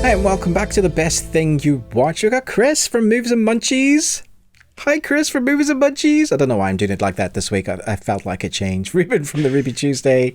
Hi, and welcome back to the best thing you watch. We got Chris from Movies and Munchies. Hi, Chris from Movies and Munchies. I don't know why I'm doing it like that this week. I felt like a change. Ruben from the Ruby Tuesday.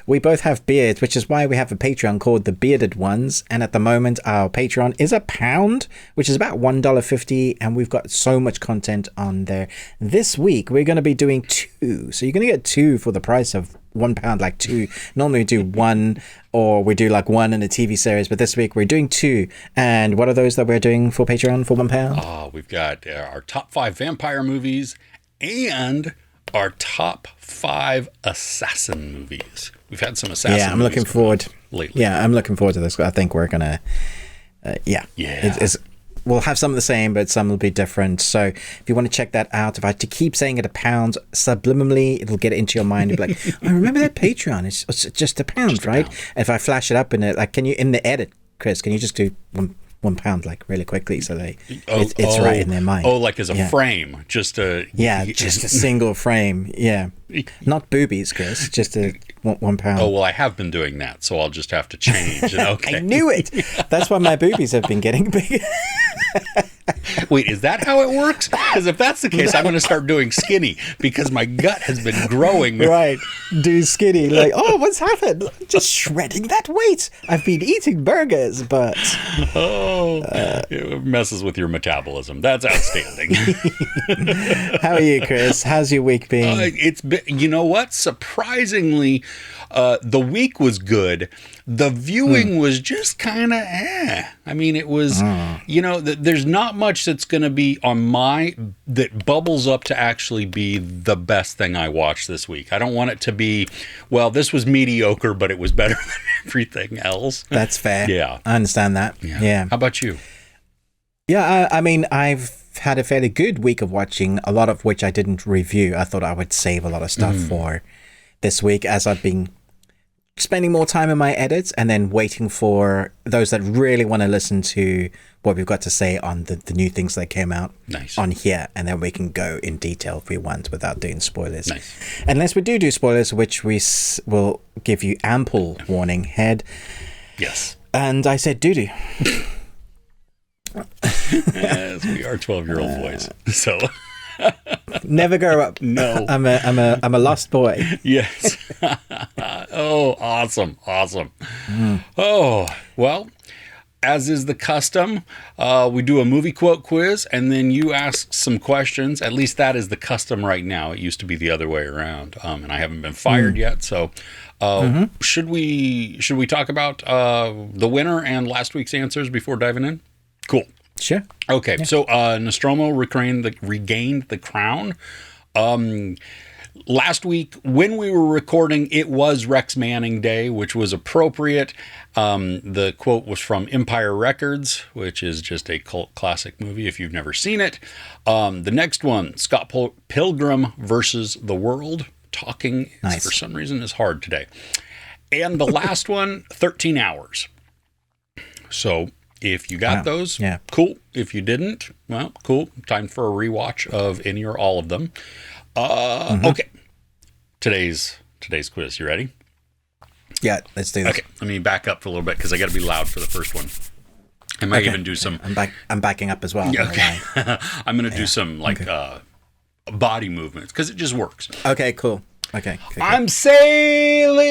We both have beards, which is why we have a Patreon called The Bearded Ones. And at the moment, our Patreon is £1, which is about $1.50. And we've got so much content on there. This week, we're going to be doing 2. So you're going to get 2 for the price of £1, like 2. Normally we do 1, or we do like 1 in a TV series, but this week we're doing 2. And what are those that we're doing for Patreon for £1? We've got our top 5 vampire movies and our top 5 assassin movies. We've had some assassin movies. Yeah, I'm looking forward lately. Yeah, I'm looking forward to this. I think we're gonna we'll have some of the same, but some will be different. So if you want to check that out, if I have to keep saying it £1, subliminally, it'll get into your mind. You'll be like, I remember that Patreon. It's just £1, right? If I flash it up in it, like, can you, in the edit, Chris, can you just do £1, like, really quickly, so it's right in their mind? Oh, like as a frame, just a just a single frame. Yeah, not boobies, Chris. Just a £1. Oh well, I have been doing that, so I'll just have to change. Okay, I knew it. That's why my boobies have been getting bigger. Wait, is that how it works? Because if that's the case, I'm going to start doing skinny because my gut has been growing. Right, do skinny. Like, oh, what's happened? Just shredding that weight. I've been eating burgers, but it messes with your metabolism. That's outstanding. How are you, Chris? How's your week been? It's been, you know what? Surprisingly, the week was good. The viewing was just kind of I mean, it was, there's not much that's going to be on that bubbles up to actually be the best thing I watched this week. I don't want it to be, well, this was mediocre, but it was better than everything else. That's fair. Yeah. I understand that. Yeah. How about you? Yeah, I mean, I've had a fairly good week of watching, a lot of which I didn't review. I thought I would save a lot of stuff for this week, as I've been spending more time in my edits and then waiting for those that really want to listen to what we've got to say on the new things that came out on here, and then we can go in detail if we want without doing spoilers. Nice. Unless we do spoilers, which we will give you ample warning ahead. Yes. And I said doo-doo. Yes, we are 12-year-old boys. So never grow up. No. I'm a lost boy. Yes. Oh, awesome. Oh, well, as is the custom, we do a movie quote quiz, and then you ask some questions. At least that is the custom right now. It used to be the other way around, and I haven't been fired yet. So should we talk about the winner and last week's answers before diving in? Cool. Sure. Okay, so Nostromo regained the crown. Last week, when we were recording, it was Rex Manning Day, which was appropriate. The quote was from Empire Records, which is just a cult classic movie if you've never seen it. The next one, Scott Pilgrim versus the World. Talking, for some reason, is hard today. And the last one, 13 Hours. So if you got those, cool. If you didn't, well, cool. Time for a rewatch of any or all of them. Okay. Today's quiz. You ready? Yeah, let's do this. Okay, let me back up for a little bit because I got to be loud for the first one. I might even do some. I'm backing up as well. Yeah, okay. I'm going to do some body movements because it just works. Okay, cool. Okay. I'm sailing.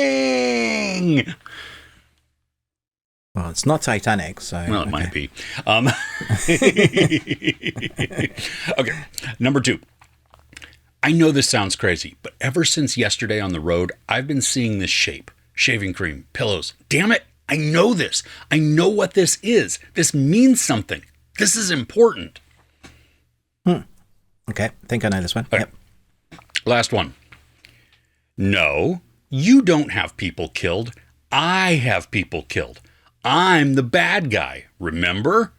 Well, it's not Titanic, so... Well, it might be. Okay, number 2. I know this sounds crazy, but ever since yesterday on the road, I've been seeing this shape. Shaving cream, pillows. Damn it, I know this. I know what this is. This means something. This is important. Okay, I think I know this one. Okay. Yep. Last one. No, you don't have people killed. I have people killed. I'm the bad guy, remember?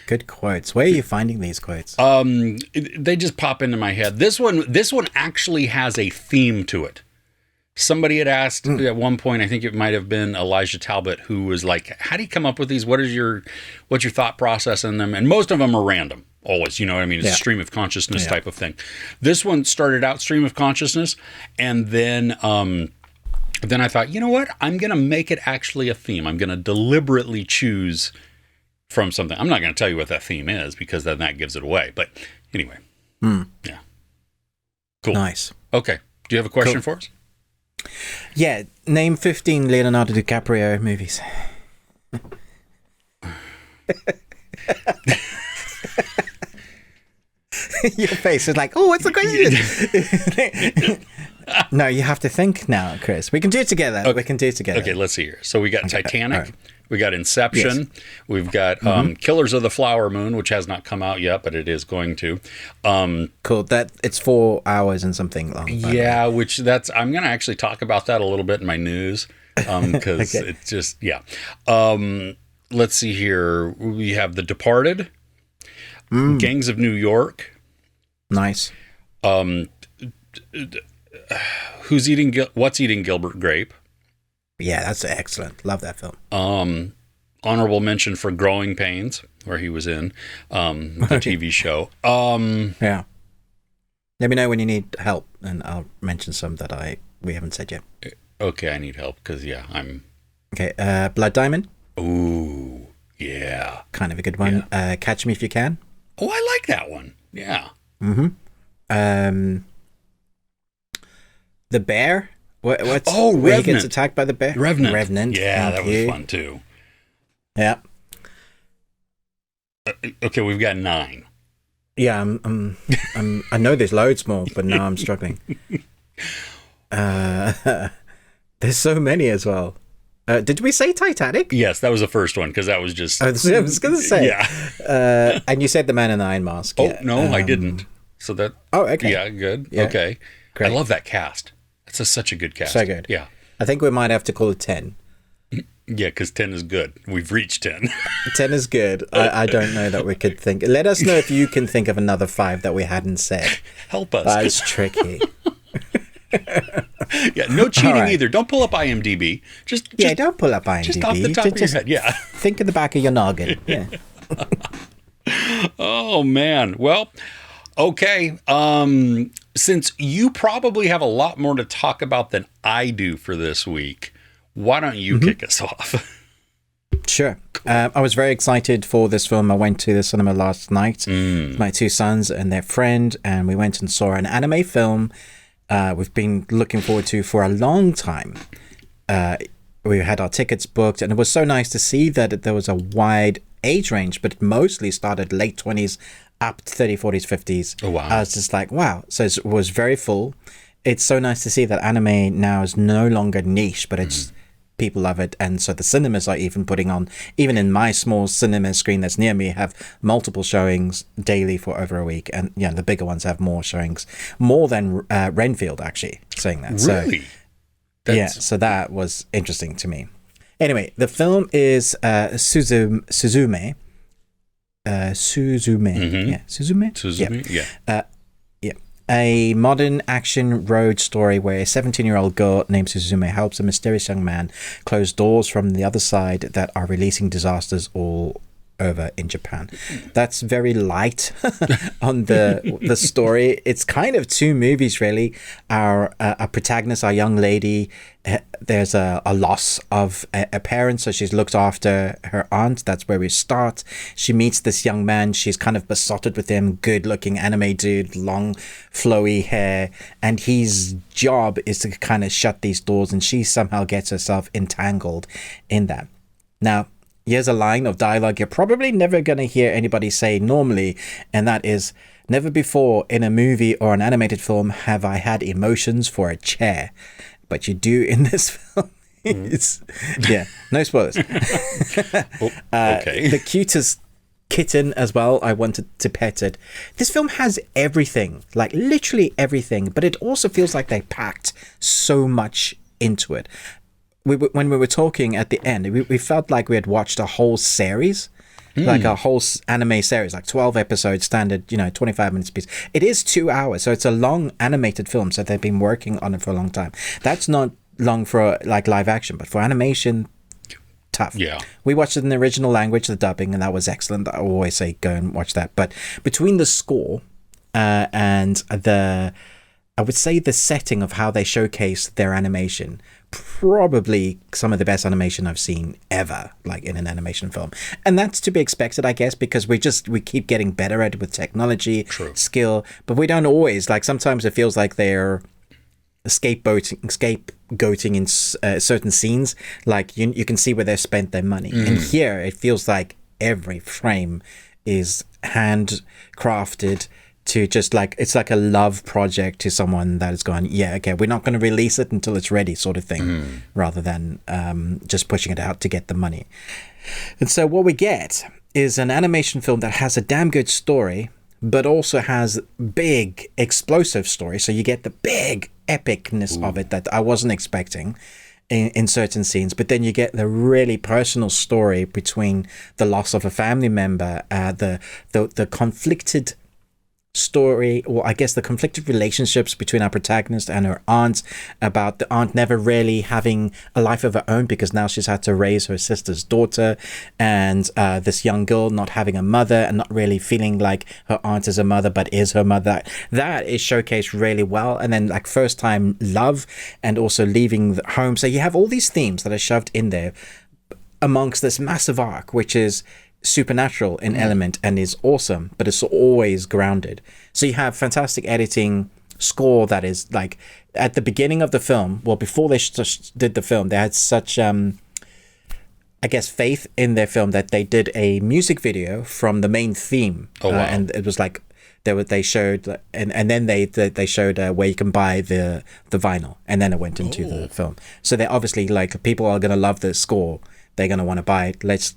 Good quotes. Where are you finding these quotes? They just pop into my head. This one actually has a theme to it. Somebody had asked at one point, I think it might have been Elijah Talbot, who was like, how do you come up with these? What's your thought process in them? And most of them are random. Always, you know what I mean? It's a stream of consciousness type of thing. This one started out stream of consciousness, and then But then I thought, you know what? I'm going to make it actually a theme. I'm going to deliberately choose from something. I'm not going to tell you what that theme is because then that gives it away. But anyway. Yeah. Cool. Nice. Okay. Do you have a question for us? Yeah. Name 15 Leonardo DiCaprio movies. Your face is like, oh, what's the question? No, you have to think now, Chris. We can do it together. Okay. We can do it together. Okay, let's see here. So we got Titanic. Right. We got Inception. Yes. We've got Killers of the Flower Moon, which has not come out yet, but it is going to. Cool. That it's 4 hours and something long. Yeah, which I'm going to actually talk about that a little bit in my news because it's just, yeah. Let's see here. We have The Departed, Gangs of New York. Nice. What's Eating Gilbert Grape? Yeah, that's excellent. Love that film. Honorable mention for Growing Pains, where he was in the TV show. Yeah. Let me know when you need help, and I'll mention some that we haven't said yet. Okay, I need help because I'm. Okay, Blood Diamond. Ooh, yeah. Kind of a good one. Yeah. Catch Me If You Can. Oh, I like that one. Yeah. The Bear. What's Revenant. Where he gets attacked by the bear? Revenant. Yeah, that was fun too. Yeah. Okay, we've got 9. Yeah, I know there's loads more, but now I'm struggling. There's so many as well. Did we say Titanic? Yes, that was the first one because that was just. I was going to say. Yeah. And you said The Man in the Iron Mask. Oh, no, I didn't. So that. Oh, okay. Yeah, good. Yeah. Okay. Great. I love that cast. It's such a good cast. So good. Yeah. I think we might have to call it 10. Yeah, because 10 is good. We've reached 10. 10 is good. I don't know that we could think. Let us know if you can think of another 5 that we hadn't said. Help us. That's tricky. Yeah, no cheating either. Don't pull up IMDb. Just don't pull up IMDb. Just off the top of your head. Yeah. Think in the back of your noggin. Yeah. Oh, man. Well, okay. Since you probably have a lot more to talk about than I do for this week, why don't you kick us off? Sure. I was very excited for this film. I went to the cinema last night with my 2 sons and their friend, and we went and saw an anime film we've been looking forward to for a long time. We had our tickets booked, and it was so nice to see that there was a wide age range, but it mostly started late 20s up to 30s, 40s, 50s. Oh, wow. I was just like, wow. So it was very full. It's so nice to see that anime now is no longer niche, but it's people love it. And so the cinemas are even putting on, even in my small cinema screen that's near me, have multiple showings daily for over a week. And yeah, the bigger ones have more showings, more than Renfield, actually, saying that. Really? So that was interesting to me. Anyway, the film is Suzume. Suzume. Yeah. Suzume? Yeah. A modern action road story where a 17-year-old girl named Suzume helps a mysterious young man close doors from the other side that are releasing disasters all over in Japan. That's very light on the story. It's kind of 2 movies, really. Our protagonist, our young lady, there's a loss of a parent, so she's looked after her aunt. That's where we start. She meets this young man. She's kind of besotted with him, good-looking anime dude, long, flowy hair, and his job is to kind of shut these doors, and she somehow gets herself entangled in that. Now, here's a line of dialogue you're probably never going to hear anybody say normally, and that is, never before in a movie or an animated film have I had emotions for a chair. But you do in this film. Yeah, no spoilers. Okay. The cutest kitten as well. I wanted to pet it. This film has everything, like literally everything, but it also feels like they packed so much into it. When we were talking at the end, we felt like we had watched a whole series, like a whole anime series, like 12 episodes, standard, 25 minutes piece. It is 2 hours, so it's a long animated film, so they've been working on it for a long time. That's not long for like live action, but for animation, tough. Yeah. We watched it in the original language, the dubbing, and that was excellent. I always say go and watch that. But between the score and I would say the setting of how they showcase their animation, probably some of the best animation I've seen ever, like in an animation film. And that's to be expected, I guess, because we keep getting better at it with technology, skill, but we don't always, like, sometimes it feels like they're scapegoating in certain scenes. Like you can see where they've spent their money. And here it feels like every frame is handcrafted to just like, it's like a love project to someone that has gone, yeah, okay, we're not going to release it until it's ready, sort of thing, rather than just pushing it out to get the money. And so what we get is an animation film that has a damn good story, but also has big explosive story. So you get the big epicness of it that I wasn't expecting in certain scenes, but then you get the really personal story between the loss of a family member, the conflicted story, or I guess the conflicted relationships between our protagonist and her aunt, about the aunt never really having a life of her own because now she's had to raise her sister's daughter, and this young girl not having a mother and not really feeling like her aunt is a mother but is her mother. That is showcased really well. And then like first time love, and also leaving the home. So you have all these themes that are shoved in there amongst this massive arc, which is supernatural in element and is awesome, but it's always grounded. So you have fantastic editing, score that is like at the beginning of the film, well, before they did the film, they had such I guess faith in their film that they did a music video from the main theme. And it was like they showed, and then they showed where you can buy the vinyl, and then it went into the film. So they obviously, like, people are going to love the score, they're going to want to buy it, let's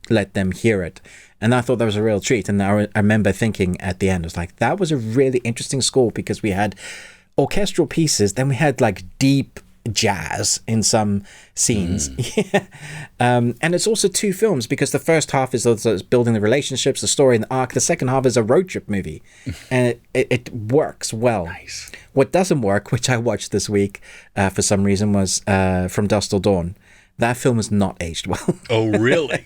let them hear it. And I thought that was a real treat. And I remember thinking at the end, I was like, that was a really interesting score, because we had orchestral pieces, then we had like deep jazz in some scenes. And it's also two films, because the first half is building the relationships, the story, and the arc. The second half is a road trip movie, and it works well. Nice. What doesn't work, which I watched this week for some reason, was From Dusk Till Dawn. That film has not aged well. Oh, really?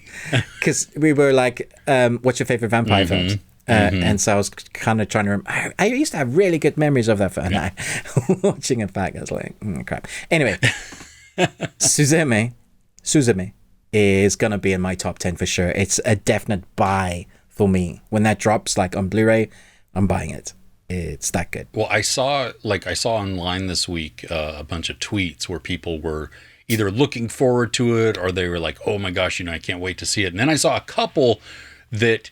Because we were like, what's your favorite vampire films? And so I was kind of trying to remember. I used to have really good memories of that film. And I, watching it back, I was like, crap. Anyway, Suzume is going to be in my top 10 for sure. It's a definite buy for me. When that drops, like on Blu-ray, I'm buying it. It's that good. Well, I saw online this week a bunch of tweets where people were either looking forward to it, or they were like, oh my gosh, I can't wait to see it. And then I saw a couple that,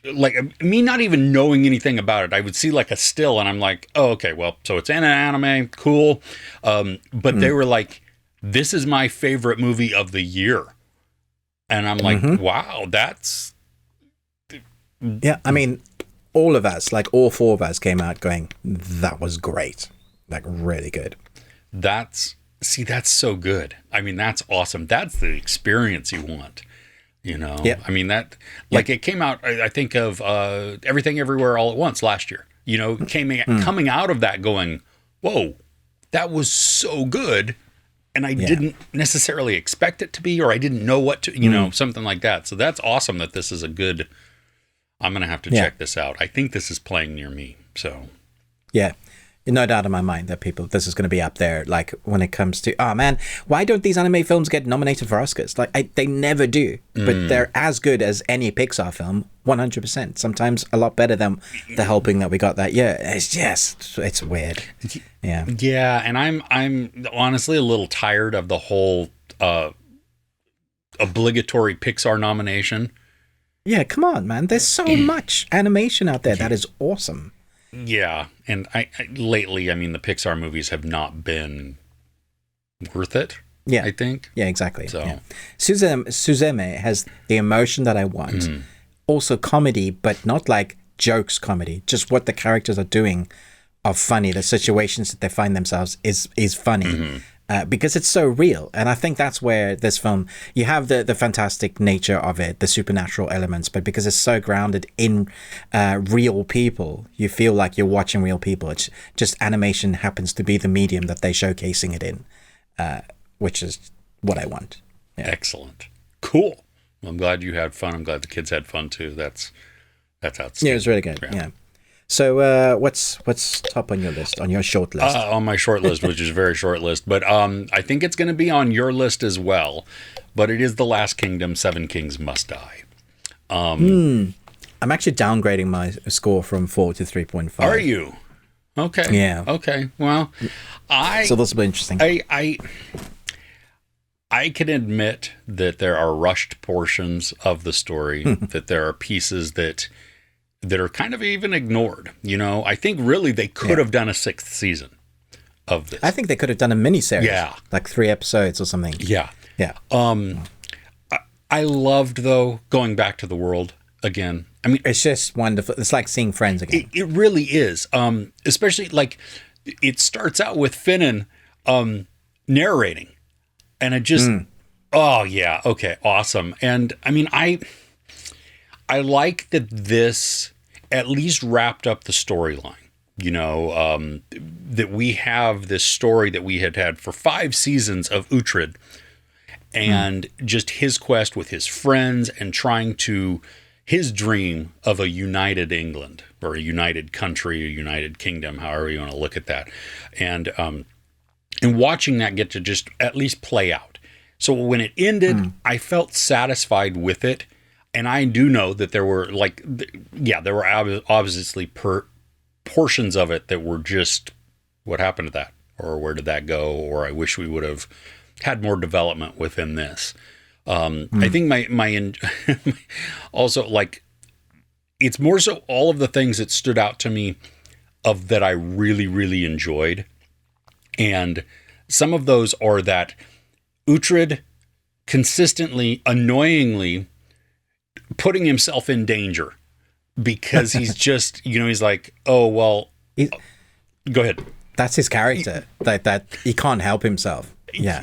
like, me not even knowing anything about it, I would see like a still and I'm like, oh, okay, well, so it's in an anime, cool. But they were like, this is my favorite movie of the year. And I'm like, wow, that's... Yeah, I mean, all of us, like all four of us came out going, that was great. Like, really good. That's so good. I mean, that's awesome. That's the experience you want, Yeah. I mean, that, like, it came out, I think of Everything Everywhere All at Once last year, coming out of that going, whoa, that was so good. And I didn't necessarily expect it to be, or I didn't know what to, something like that. So that's awesome that this is a good, I'm going to have to check this out. I think this is playing near me. So, yeah. No doubt in my mind that this is going to be up there. Like, when it comes to, oh man, why don't these anime films get nominated for Oscars? Like, they never do, but they're as good as any Pixar film, 100%. Sometimes a lot better than The Helping that we got that year. It's just, it's weird. Yeah. Yeah, and I'm honestly a little tired of the whole obligatory Pixar nomination. Yeah, come on, man. There's so much animation out there that is awesome. Yeah, and I lately, I mean, the Pixar movies have not been worth it. Yeah, I think. Yeah, exactly. So, Suzume has the emotion that I want. Also comedy, but not like jokes comedy. Just what the characters are doing are funny. The situations that they find themselves is funny. Because it's so real. And I think that's where this film, you have the fantastic nature of it, the supernatural elements, but because it's so grounded in real people, you feel like you're watching real people. It's just animation happens to be the medium that they're showcasing it in, which is what I want. Yeah. Excellent. Cool. Well, I'm glad you had fun. I'm glad the kids had fun too. That's outstanding. Yeah, it was really good. Yeah. So what's top on your list, on your short list? On my short list, which is a very short list, but I think it's going to be on your list as well. But it is The Last Kingdom, Seven Kings Must Die. I'm actually downgrading my score from 4 to 3.5. Are you? Okay. Yeah. Okay. Well, so this will be interesting. I can admit that there are rushed portions of the story, that there are pieces that are kind of even ignored. You know, I think really they could have done a 6th season of this. I think they could have done a miniseries. Yeah. Like 3 episodes or something. Yeah. Yeah. I loved, though, going back to the world again. I mean, it's just wonderful. It's like seeing friends again. It really is. Especially like it starts out with Finnan narrating, and it just, oh yeah, okay, awesome. And I mean, I like that this at least wrapped up the storyline. You know, that we have this story that we had for 5 seasons of Uhtred, and just his quest with his friends and trying to. His dream of a united England or a united country, a united kingdom, however you want to look at that. And watching that get to just at least play out. So when it ended, I felt satisfied with it. And I do know that there were there were obviously portions of it that were just, what happened to that? Or where did that go? Or I wish we would have had more development within this. I think my also, like, it's more so all of the things that stood out to me of that I really, really enjoyed. And some of those are that Uhtred consistently, annoyingly putting himself in danger because he's just, you know, he's like, oh, well, go ahead. That's his character, that he can't help himself. Yeah.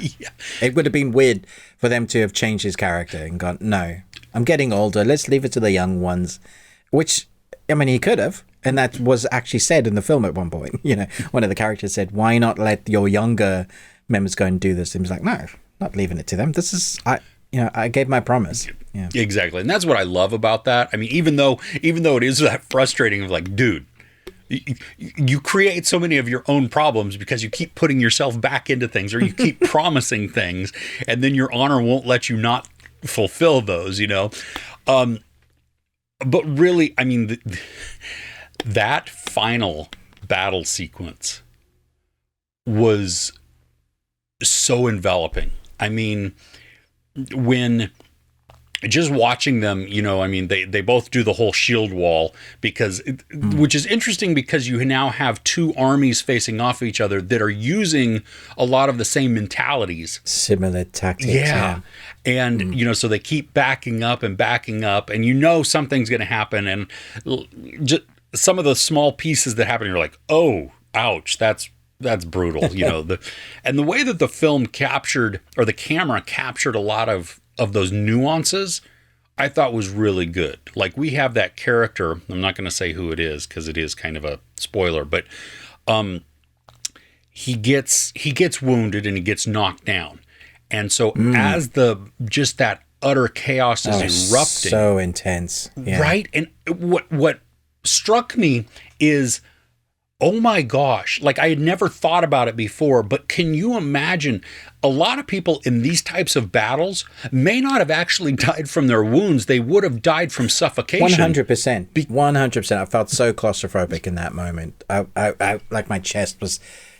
It would have been weird for them to have changed his character and gone, no, I'm getting older. Let's leave it to the young ones, which, I mean, he could have. And that was actually said in the film at one point. You know, one of the characters said, why not let your younger members go and do this? And he was like, no, not leaving it to them. This is, I gave my promise. Yeah, exactly. And that's what I love about that. I mean, even though it is that frustrating of like, dude, you create so many of your own problems because you keep putting yourself back into things, or you keep promising things, and then your honor won't let you not fulfill those, you know? But really, I mean, that final battle sequence was so enveloping. I mean, when just watching them, you know, I mean, they both do the whole shield wall which is interesting because you now have 2 armies facing off each other that are using a lot of the same mentalities. Similar tactics. Yeah. And, you know, so they keep backing up, and you know something's going to happen. And just some of the small pieces that happen, you're like, oh, ouch, that's brutal, you know. And the way that the film captured, or the camera captured, a lot of those nuances, I thought was really good. Like, we have that character, I'm not going to say who it is because it is kind of a spoiler, but he gets wounded and he gets knocked down. And so as just that utter chaos is erupting. So intense. Yeah. Right? And what struck me is, oh my gosh, like I had never thought about it before, but can you imagine a lot of people in these types of battles may not have actually died from their wounds. They would have died from suffocation. 100%. 100%. I felt so claustrophobic in that moment. I like my chest was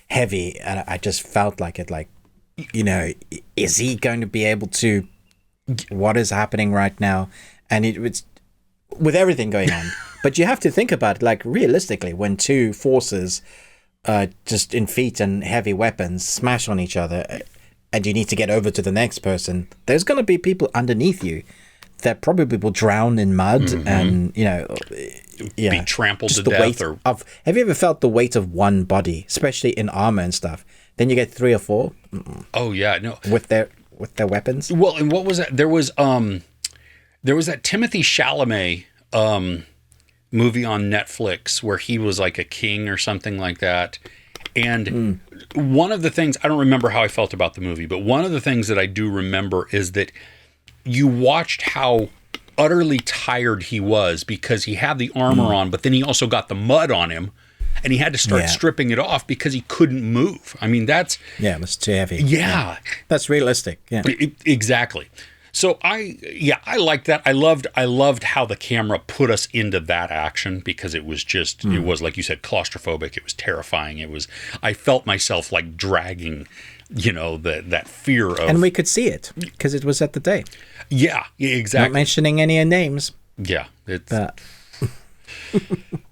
heavy and I just felt like it, like, you know, is he going to be able to, what is happening right now? And it was with everything going on. But you have to think about it, like, realistically, when 2 forces just in feet and heavy weapons smash on each other and you need to get over to the next person, there's going to be people underneath you that probably will drown in mud and, you know, be trampled just to the death. Have you ever felt the weight of one body, especially in armor and stuff? Then you get 3 or 4. Oh, yeah. No. With their weapons. Well, and what was that? There was that Timothy Chalamet movie on Netflix where he was like a king or something like that. And one of the things, I don't remember how I felt about the movie, but one of the things that I do remember is that you watched how utterly tired he was because he had the armor on, but then he also got the mud on him, and he had to start stripping it off because he couldn't move. I mean, that's... Yeah, it was too heavy. Yeah. That's realistic. Yeah. Exactly. So I liked that. I loved how the camera put us into that action, because it was just, it was, like you said, claustrophobic. It was terrifying. I felt myself like dragging, that fear of... And we could see it because it was at the day. Yeah, exactly. Not mentioning any names. Yeah.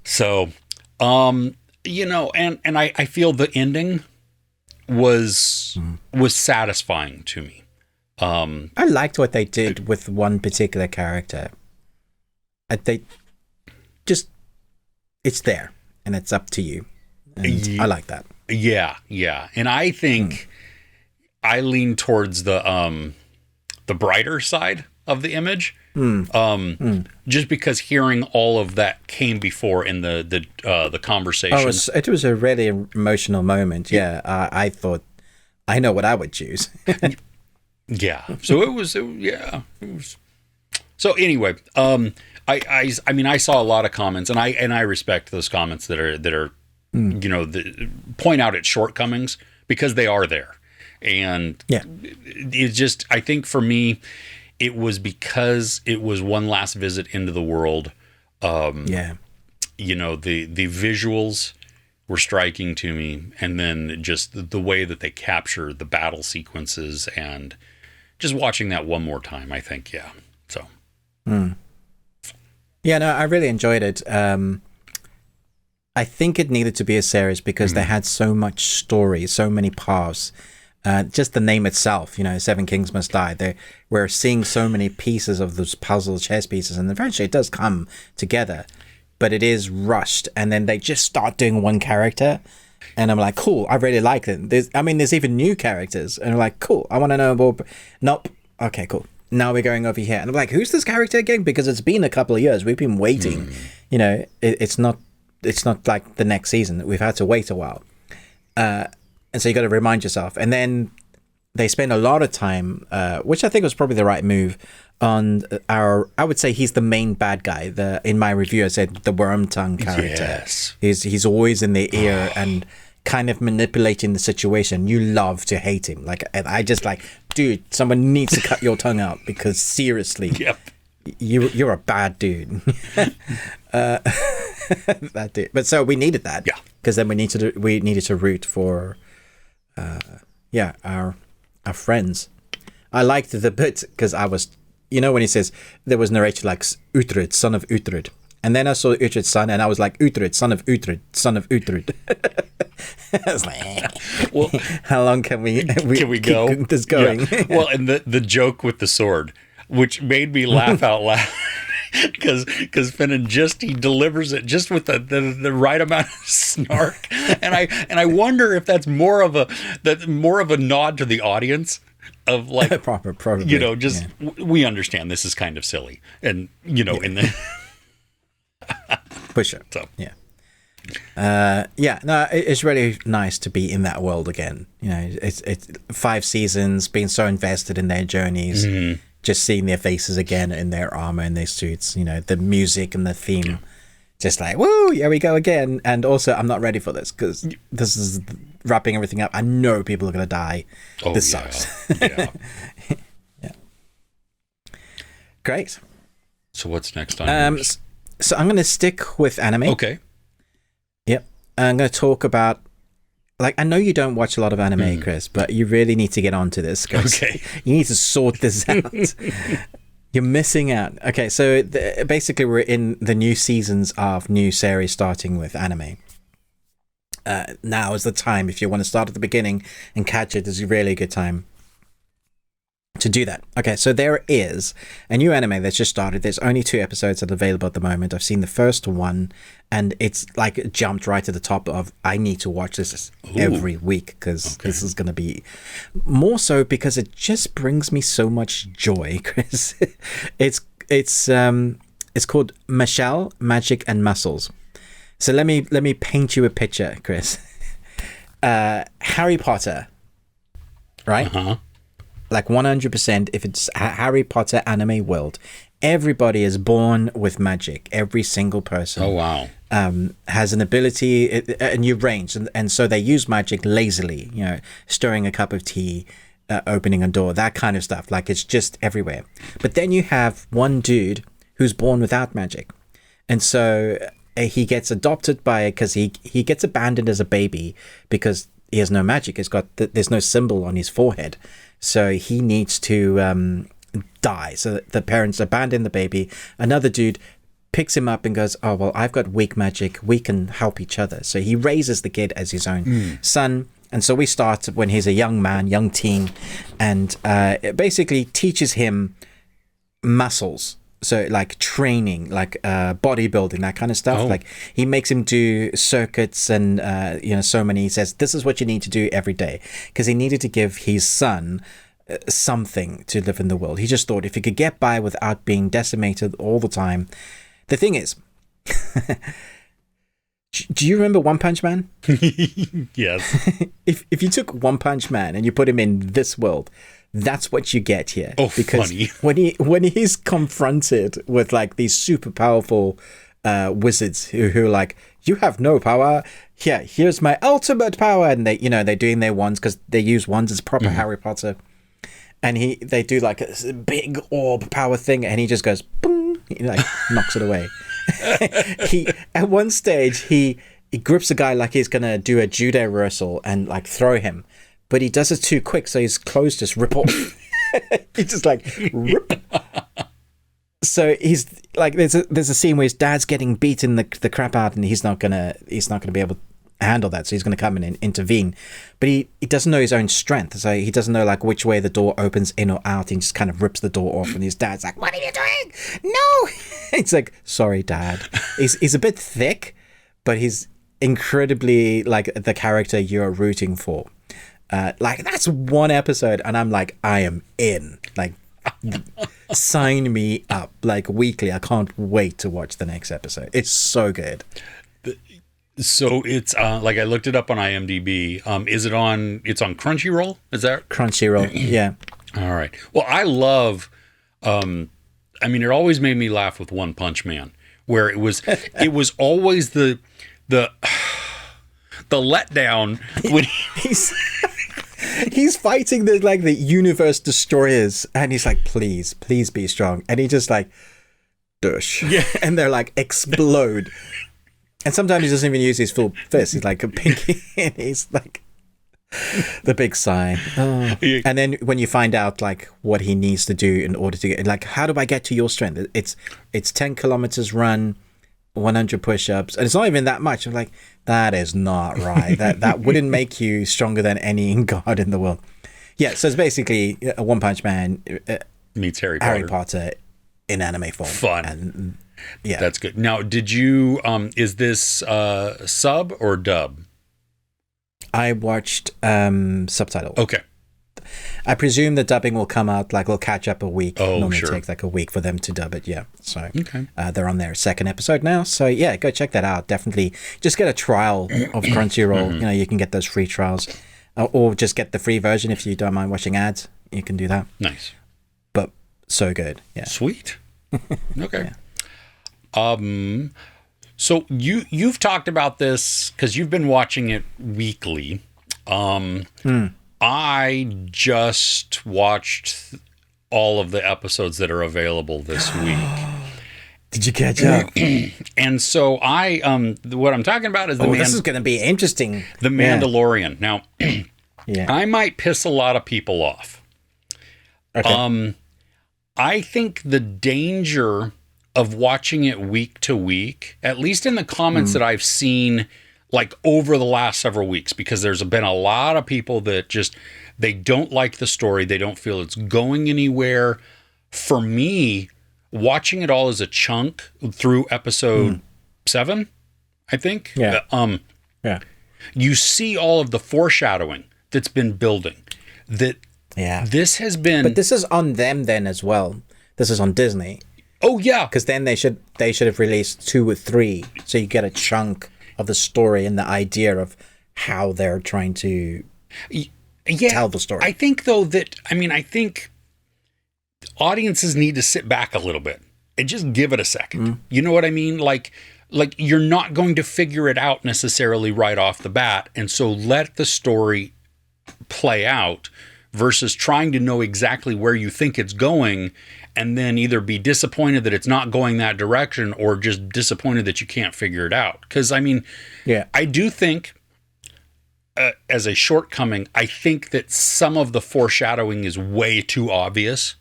So, and I feel the ending was satisfying to me. I liked what they did with one particular character. It's there, and it's up to you. And I like that. Yeah. And I think I lean towards the brighter side of the image. Just because hearing all of that came before in the conversation. Oh, it was a really emotional moment. Yeah, I thought, I know what I would choose. Yeah. So it was. So anyway, I mean, I saw a lot of comments, and I respect those comments that are point out its shortcomings, because they are there. And it's just, I think for me, it was because it was one last visit into the world. The visuals were striking to me, and then just the way that they capture the battle sequences, and just watching that one more time, I think, so. Yeah, no, I really enjoyed it. I think it needed to be a series because they had so much story, so many paths. Just the name itself, Seven Kings Must Die. We're seeing so many pieces of those puzzle chess pieces, and eventually it does come together, but it is rushed, and then they just start doing one character, and I'm like, cool, I really like it. There's even new characters, and I'm like, cool, I want to know more. Nope. Okay, cool. Now we're going over here, and I'm like, who's this character again? Because it's been a couple of years. We've been waiting. It's not like the next season. We've had to wait a while. And so you got to remind yourself. And then they spend a lot of time, which I think was probably the right move, on I would say he's the main bad guy. In my review, I said the worm tongue character. Yes. He's always in their ear and kind of manipulating the situation. You love to hate him. Like, I just like, dude, someone needs to cut your tongue out, because seriously, you're a bad dude. That dude. But so we needed that. Yeah. Because then we needed to root for our friends. I liked the bit because I was, when he says there was narrated like Uhtred, son of Uhtred, and then I saw Uhtred's son, and I was like, Uhtred, son of Uhtred, son of Uhtred. I was like, well, how long can we go keep this going? Yeah. Well, and the joke with the sword, which made me laugh out loud. Because Finnan he delivers it just with the right amount of snark, and I wonder if that's more of a nod to the audience of like probably, we understand this is kind of silly, and in the for sure. So it's really nice to be in that world again. It's 5 seasons, being so invested in their journeys. Mm-hmm. Just seeing their faces again in their armor and their suits, the music and the theme, just like, woo, here we go again. And also, I'm not ready for this because this is wrapping everything up. I know people are going to die. Oh, this sucks. Yeah. Yeah. Great. So what's next on yours? So I'm going to stick with anime. Okay. Yep. I'm going to talk about, I know you don't watch a lot of anime, Chris, but you really need to get onto this, Chris. Okay. You need to sort this out. You're missing out. Okay, so basically we're in the new seasons of new series starting with anime. Now is the time. If you want to start at the beginning and catch it, is a really good time to do that. Okay, so there is a new anime that's just started. There's only 2 episodes that are available at the moment. I've seen the first one, and it's like jumped right to the top of I need to watch this every week, because this is going to be more so because it just brings me so much joy, Chris. It's called Mashle, Magic and Muscles. So let me paint you a picture, Chris. Harry Potter, right? Uh-huh. Like 100%, if it's Harry Potter anime world, everybody is born with magic. Every single person. Oh, wow. Has an ability, a new range, and so they use magic lazily, stirring a cup of tea, opening a door, that kind of stuff. Like, it's just everywhere. But then you have one dude who's born without magic, and so he gets adopted because he gets abandoned as a baby because he has no magic. There's no symbol on his forehead, so he needs to die. So the parents abandon the baby. Another dude picks him up and goes, oh, well, I've got weak magic, we can help each other. So he raises the kid as his own son. And so we start when he's a young man, young teen, and it basically teaches him muscles. So like training, like bodybuilding, that kind of stuff. Like he makes him do circuits and, so many. He says, this is what you need to do every day. Because he needed to give his son something to live in the world. He just thought if he could get by without being decimated all the time. The thing is, do you remember One Punch Man? Yes. If you took One Punch Man and you put him in this world, that's what you get here. Oh, because funny. when he's confronted with like these super powerful wizards who are like, you have no power. Here's my ultimate power, and they're doing their wands because they use wands as proper Harry Potter. And they do like a big orb power thing, and he just goes boom, he like knocks it away. He at one stage he grips a guy like he's gonna do a judo reversal and like throw him, but he does it too quick, so his clothes just rip off. He just like rip. So he's like, there's a scene where his dad's getting beaten the crap out, and he's not gonna be able to handle that, so he's gonna come in and intervene, but he doesn't know his own strength, so he doesn't know like which way the door opens in or out. He just kind of rips the door off, and his dad's like, what are you doing? No. It's like, sorry, Dad. He's a bit thick, but he's incredibly like the character you're rooting for. Like, that's one episode, and I'm like, I am in. Like, sign me up. Like, weekly. I can't wait to watch the next episode. It's so good. So it's like, I looked it up on IMDb. It's on Crunchyroll? Is that Crunchyroll? Yeah. All right. Well, I love. It always made me laugh with One Punch Man, where it was always the letdown when he's fighting the universe destroyers, and he's like, please be strong, and he just like, dush, yeah, and they're like explode. And sometimes he doesn't even use his full fist. He's like a pinky, and he's like the big sigh. Oh. And then when you find out like what he needs to do in order to get, like, how do I get to your strength? It's 10 kilometers run, 100 push-ups, and it's not even that much. I'm like, that is not right. That wouldn't make you stronger than any god in the world. Yeah, so it's basically a One Punch Man meets Harry Potter in anime form. Fun. And yeah, that's good. Now, did you is this sub or dub? I watched subtitle. Okay. I presume the dubbing will come out, like, we'll catch up a week. Oh, normally sure. It takes like a week for them to dub it. Yeah. So okay. They're on their second episode now. So yeah, go check that out. Definitely just get a trial of Crunchyroll. You know, you can get those free trials, or just get the free version if you don't mind watching ads. You can do that. Nice. But so good. Yeah. Sweet. Okay. Yeah. So you've talked about this because you've been watching it weekly. I just watched all of the episodes that are available this week. Did you catch up? And so what I'm talking about is this is going to be interesting. The Mandalorian. Now, yeah. I might piss a lot of people off. Okay. I think the danger of watching it week to week, at least in the comments that I've seen, like over the last several weeks, because there's been a lot of people that just, they don't like the story. They don't feel it's going anywhere. For me, watching it all as a chunk through episode 7, I think. Yeah. Yeah. You see all of the foreshadowing that's been building. This has been. But this is on them then as well. This is on Disney. Oh yeah. Because then they should have released 2 or 3, so you get a chunk of the story and the idea of how they're trying to tell the story. I think though I think audiences need to sit back a little bit and just give it a second. You know what I mean? Like you're not going to figure it out necessarily right off the bat. And so let the story play out versus trying to know exactly where you think it's going and then either be disappointed that it's not going that direction or just disappointed that you can't figure it out. Because, I mean, I do think, as a shortcoming, I think that some of the foreshadowing is way too obvious.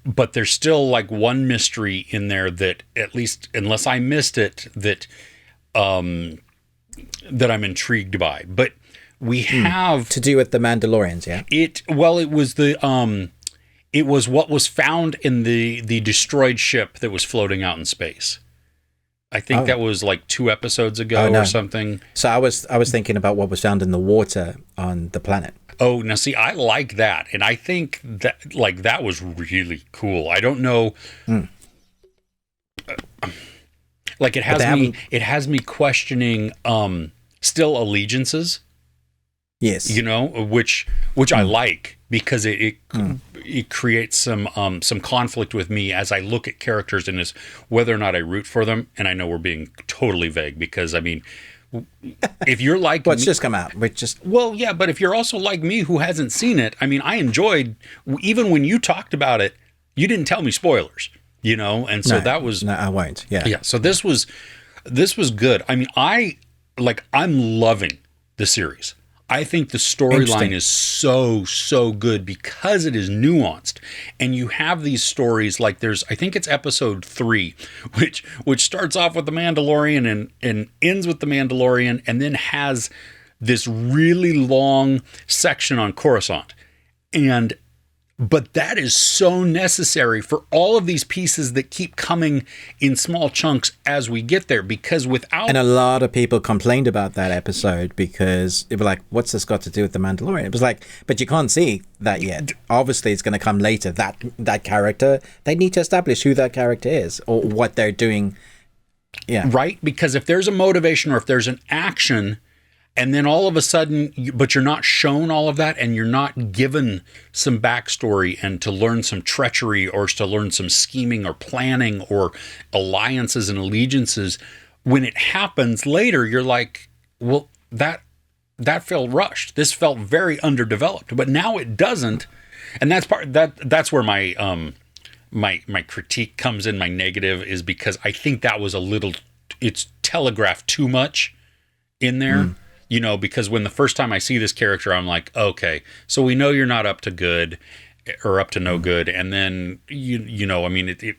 But there's still like one mystery in there that, at least unless I missed it, that that I'm intrigued by. But we have to do with the Mandalorians, yeah. It was what was found in the destroyed ship that was floating out in space. I think that was like 2 episodes ago or something. So I was thinking about what was found in the water on the planet. Oh, now see, I like that, and I think that like that was really cool. I don't know, like it has me questioning still allegiances. Yes, you know, which I like because it creates some conflict with me as I look at characters and is whether or not I root for them. And I know we're being totally vague because I mean, if you're like well, it's just come out. Well, yeah, but if you're also like me who hasn't seen it, I mean, I enjoyed even when you talked about it, you didn't tell me spoilers, you know, and so that was I won't. Yeah. So this was good. I mean, I'm loving the series. I think the storyline is so good because it is nuanced, and you have these stories like I think it's episode 3, which starts off with the Mandalorian and ends with the Mandalorian, and then has this really long section on Coruscant, but that is so necessary for all of these pieces that keep coming in small chunks as we get there, because without... And a lot of people complained about that episode because they were like, what's this got to do with the Mandalorian? It was like, but you can't see that yet. Obviously, it's going to come later. That character, they need to establish who that character is or what they're doing. Yeah. Right? Because if there's a motivation or if there's an action... And then all of a sudden, but you're not shown all of that, and you're not given some backstory and to learn some treachery or to learn some scheming or planning or alliances and allegiances. When it happens later, you're like, well, that felt rushed. This felt very underdeveloped, but now it doesn't. And that's where my my critique comes in. My negative is because I think that was it's telegraphed too much in there. You know, because when the first time I see this character, I'm like, okay, so we know you're not up to good or up to no good. And then, you know, I mean, it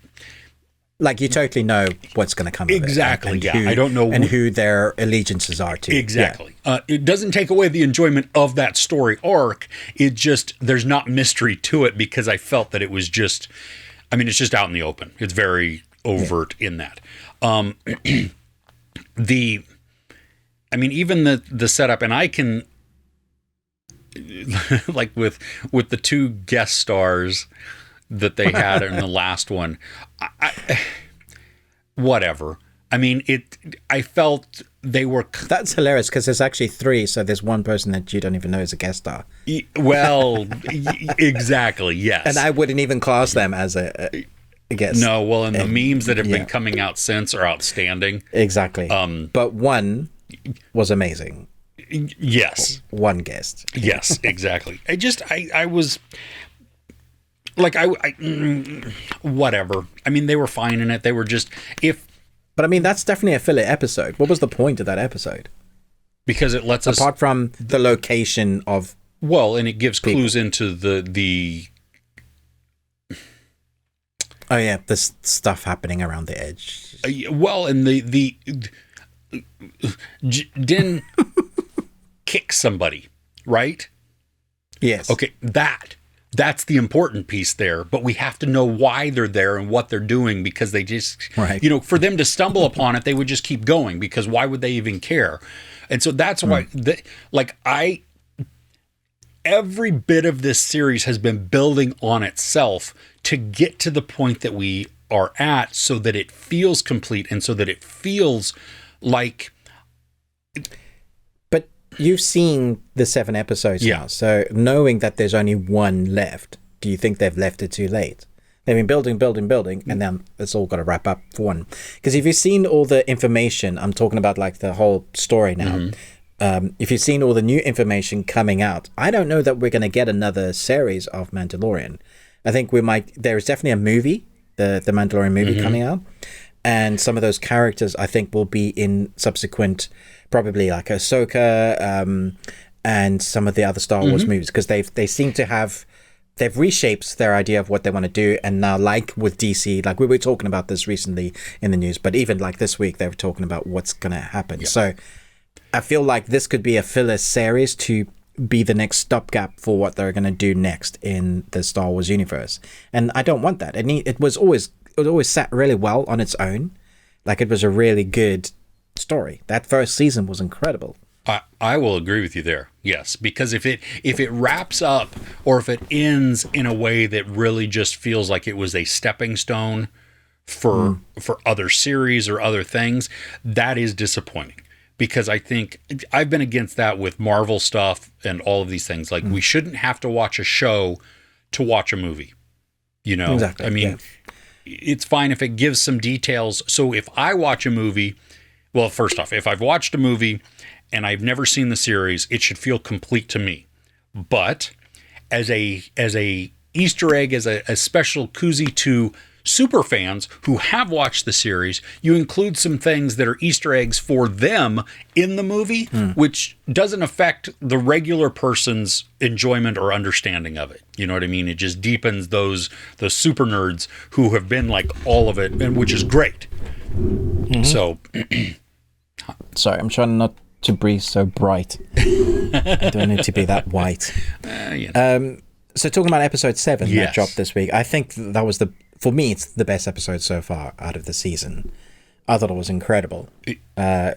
like you totally know what's going to come exactly, of it. I don't know. And who their allegiances are to. Exactly. Yeah. It doesn't take away the enjoyment of that story arc. It just, there's not mystery to it because I felt that it was just, I mean, it's just out in the open. It's very overt in that. I mean, even the setup, and I can, like with the 2 guest stars that they had in the last one, whatever. I mean, I felt they were... That's hilarious because there's actually 3, so there's one person that you don't even know is a guest star. Well, exactly, yes. And I wouldn't even class them as a guest. No, well, and the memes that have been coming out since are outstanding. Exactly. But one... was amazing. Yes. One guest. Yes, exactly. I was like, whatever. I mean, they were fine in it. They were just, but I mean, that's definitely a filler episode. What was the point of that episode? Because it lets us, apart from the location of, well, and it gives clues into the oh yeah, this stuff happening around the edge. Well, and the Din kick somebody, right? Yes. Okay, that's the important piece there, but we have to know why they're there and what they're doing, because they just, you know, for them to stumble upon it, they would just keep going, because why would they even care? And so that's why, every bit of this series has been building on itself to get to the point that we are at, so that it feels complete and so that it feels like... But you've seen the 7 episodes now, so knowing that there's only 1 left, do you think they've left it too late? They've been building, and then it's all got to wrap up for one. Because if you've seen all the information, I'm talking about like the whole story now. If you've seen all the new information coming out, I don't know that we're going to get another series of Mandalorian. I think we might. There is definitely a movie, the Mandalorian movie coming out, and some of those characters I think will be in subsequent, probably like Ahsoka, and some of the other Star Wars movies, because they seem to have. They've reshaped their idea of what they want to do, and now, like with DC, like we were talking about this recently in the news, but even like this week, they were talking about what's going to happen. Yep. So I feel like this could be a filler series to be the next stopgap for what they're going to do next in the Star Wars universe, and I don't want that. It always sat really well on its own, like it was a really good story. That first season was incredible. I will agree with you there. Yes, because if it wraps up or if it ends in a way that really just feels like it was a stepping stone for other series or other things, that is disappointing. Because I think I've been against that with Marvel stuff and all of these things. Like we shouldn't have to watch a show to watch a movie. You know, exactly. I mean, it's fine if it gives some details. So if I watch a movie, well, first off, if I've watched a movie and I've never seen the series, it should feel complete to me. But as a Easter egg, as a special koozie to super fans who have watched the series, you include some things that are Easter eggs for them in the movie, which doesn't affect the regular person's enjoyment or understanding of it. You know what I mean? It just deepens those super nerds who have been like all of it, and which is great. So, sorry, I'm trying not to breathe so bright. I don't need to be that white. So talking about episode 7 that dropped this week, I think that was for me, it's the best episode so far out of the season. I thought it was incredible. The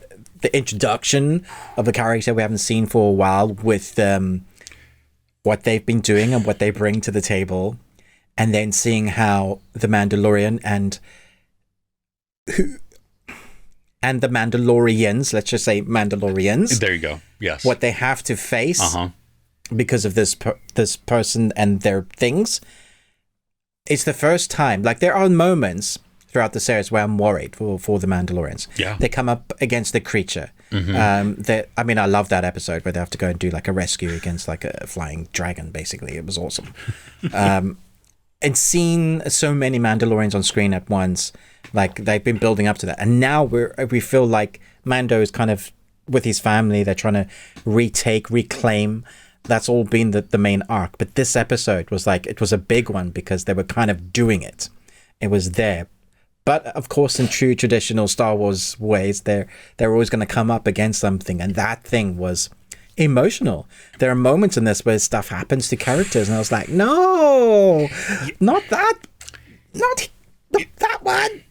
introduction of the character we haven't seen for a while, with what they've been doing and what they bring to the table, and then seeing how the Mandalorian and the Mandalorians, let's just say Mandalorians. There you go. Yes. What they have to face because of this person and their things. It's the first time, like there are moments throughout the series where I'm worried for the Mandalorians. Yeah. They come up against the creature. I mean, I love that episode where they have to go and do like a rescue against like a flying dragon, basically. It was awesome. And seeing so many Mandalorians on screen at once, like they've been building up to that. And now we feel like Mando is kind of with his family. They're trying to reclaim. That's all been the main arc. But this episode was like, it was a big one because they were kind of doing it. It was there. But of course, in true traditional Star Wars ways, they're always going to come up against something. And that thing was emotional. There are moments in this where stuff happens to characters. And I was like, no, not that. Not that one.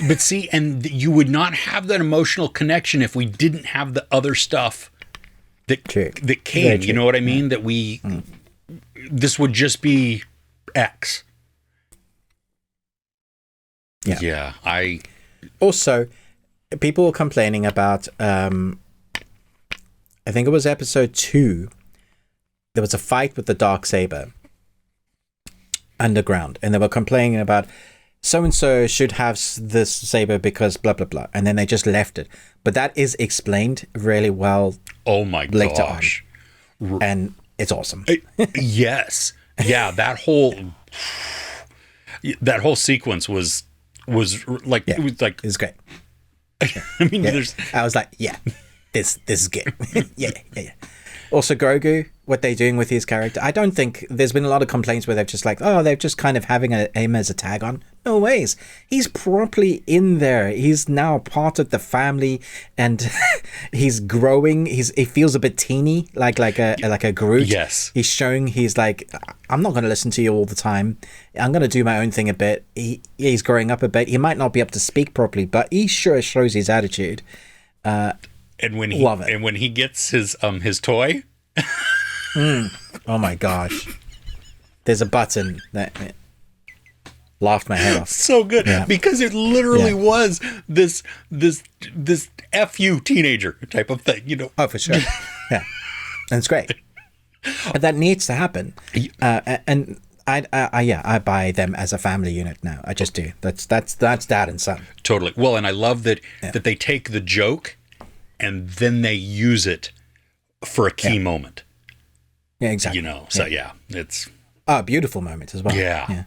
But see, and you would not have that emotional connection if we didn't have the other stuff that came. You know what I mean? Yeah. That this would just be X. Yeah. Also, people were complaining about, I think it was episode 2, there was a fight with the Darksaber underground, and they were complaining about so-and-so should have this saber because blah, blah, blah. And then they just left it. But that is explained really well. Oh my gosh. And it's awesome. Yes. Yeah, that whole sequence was like, it was like, it's great. I mean, I was like, this is good. yeah. Also, Grogu, what they're doing with his character, I don't think there's been a lot of complaints where they've just like, they're just kind of having him as a tag on. No ways. He's properly in there. He's now part of the family, and he's growing. He feels a bit teeny, like a Groot. Yes. He's showing he's like, I'm not going to listen to you all the time. I'm going to do my own thing a bit. He's growing up a bit. He might not be able to speak properly, but he sure shows his attitude. And when he gets his toy, oh my gosh, there's a button that laughed my head off. So good, because it literally was this FU teenager type of thing, you know. Oh, for sure, yeah, and it's great. But that needs to happen, and I buy them as a family unit now. I just do. That's dad and son. Totally. Well, and I love that they take the joke and then they use it for a key moment. Yeah, exactly. So it's a beautiful moment as well. Yeah.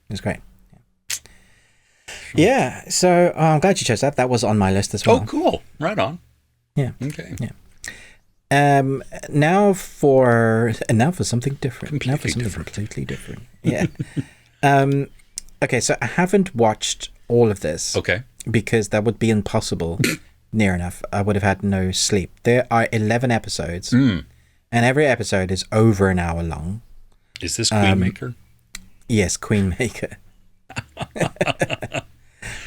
It's great. Yeah. So I'm glad you chose that. That was on my list as well. Oh, cool. Right on. Yeah. Okay. Yeah. Now for something different. Completely different. Yeah. Okay, so I haven't watched all of this. Okay. Because that would be impossible. Near enough. I would have had no sleep. There are 11 episodes. And every episode is over an hour long. Is this Queenmaker? Yes, Queenmaker.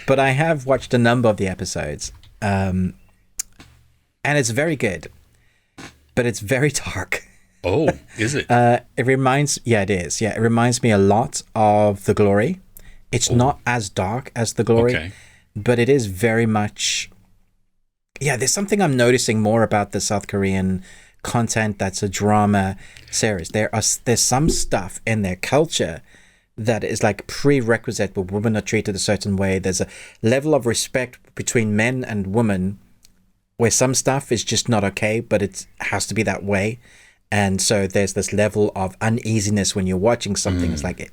But I have watched a number of the episodes. And it's very good. But it's very dark. Oh, is it? It reminds... Yeah, it is. Yeah, it reminds me a lot of The Glory. It's not as dark as The Glory. But it is very much... Yeah, there's something I'm noticing more about the South Korean content that's a drama series. There's some stuff in their culture that is like prerequisite where women are treated a certain way. There's a level of respect between men and women where some stuff is just not okay, but it has to be that way. And so there's this level of uneasiness when you're watching something. It's like,